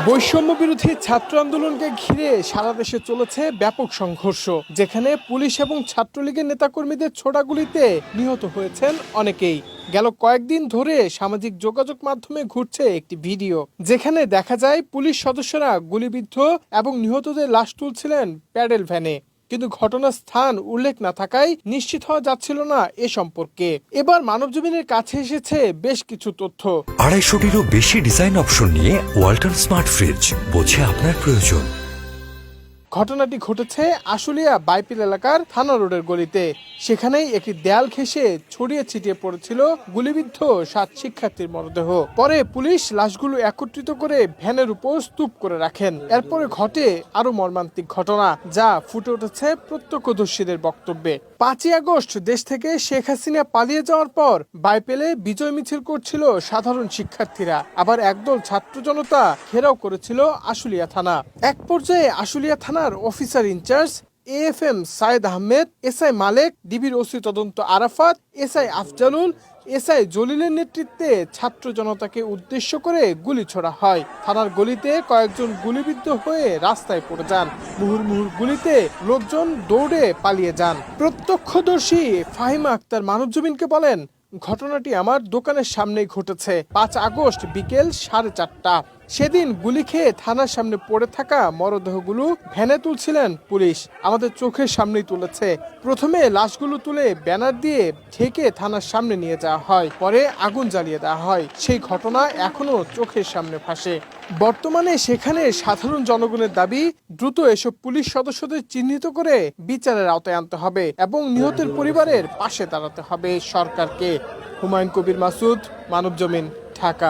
বৈষম্য বিরোধী ছাত্র আন্দোলনকে ঘিরে সারা দেশে চলেছে ব্যাপক সংঘর্ষ, যেখানে পুলিশ এবং ছাত্রলীগের নেতাকর্মীদের ছোড়া গুলিতে নিহত হয়েছেন অনেকেই। গেল কয়েকদিন ধরে সামাজিক যোগাযোগ মাধ্যমে ঘুরছে একটি ভিডিও, যেখানে দেখা যায় পুলিশ সদস্যরা গুলিবিদ্ধ এবং নিহতদের লাশ তুলছিলেন প্যাডেল ভ্যানে। কিন্তু ঘটনার স্থান উল্লেখ না থাকায় নিশ্চিত হওয়া যাচ্ছিল না এ সম্পর্কে। এবার মানবজমিনের কাছে এসেছে বেশ কিছু তথ্য। 250-টিরও বেশি ডিজাইন অপশন নিয়ে ওয়ালটন স্মার্ট ফ্রিজ, বোঝে আপনার প্রয়োজন। ঘটনাটি ঘটেছে আশুলিয়া বাইপিল এলাকার থানা রোডের গলিতে। সেখানেই একটি দেয়াল ঘেঁষে ছড়িয়ে ছিটিয়ে পড়েছিল গুলিবিদ্ধ 7 শিক্ষার্থীর মরদেহ। পরে পুলিশ লাশগুলো একত্রিত করে ভ্যানের উপর স্তূপ করে রাখেন। এরপরে ঘটে আরো মর্মান্তিক ঘটনা, যা ফুটে উঠেছে প্রত্যক্ষদর্শীদের বক্তব্যে। 5ই আগস্ট দেশ থেকে শেখ হাসিনা পালিয়ে যাওয়ার পর বাইপেলে বিজয় মিছিল করছিল সাধারণ শিক্ষার্থীরা। আবার একদল ছাত্র জনতা ঘেরাও করেছিল আশুলিয়া থানা। এক পর্যায়ে আশুলিয়া থানার officer in charge AFM Sayeed Ahmed, SI Malek, ডিবির ওসি তদন্ত আরাফাত, SI আফজালুল, SI জলিলের নেতৃত্বে ছাত্র জনতাকে উদ্দেশ্য করে গুলি ছোড়া হয়। থানার গলিতে কয়েকজন গুলিবিদ্ধ হয়ে রাস্তায় পড়ে যান। মুহুর্মুহুর গুলিতে লোকজন দৌড়ে পালিয়ে যান। প্রত্যক্ষদর্শী ফাহিমা আক্তার মানবজমিনকে বলেন, ঘটনাটি আমার দোকানের সামনেই ঘটেছে। 5 আগস্ট বিকেল 4:30। সেদিন গুলি খেয়ে থানার সামনে পড়ে থাকা মরদেহগুলো ভ্যানে তুলছিলেন পুলিশ। আমাদের চোখের সামনেই তুলেছে। প্রথমে লাশগুলো তুলে ব্যানার দিয়ে ঢেকে থানার সামনে নিয়ে যাওয়া হয়, পরে আগুন জ্বালিয়ে দেওয়া হয়। সেই ঘটনা এখনো চোখের সামনে ভাসে। বর্তমানে সেখানে সাধারণ জনগণের দাবি, দ্রুত এসব পুলিশ সদস্যদের চিহ্নিত করে বিচারের আওতায় আনতে হবে এবং নিহতের পরিবারের পাশে দাঁড়াতে হবে সরকারকে। হুমায়ুন কবির মাসুদ, মানবজমিন, ঢাকা।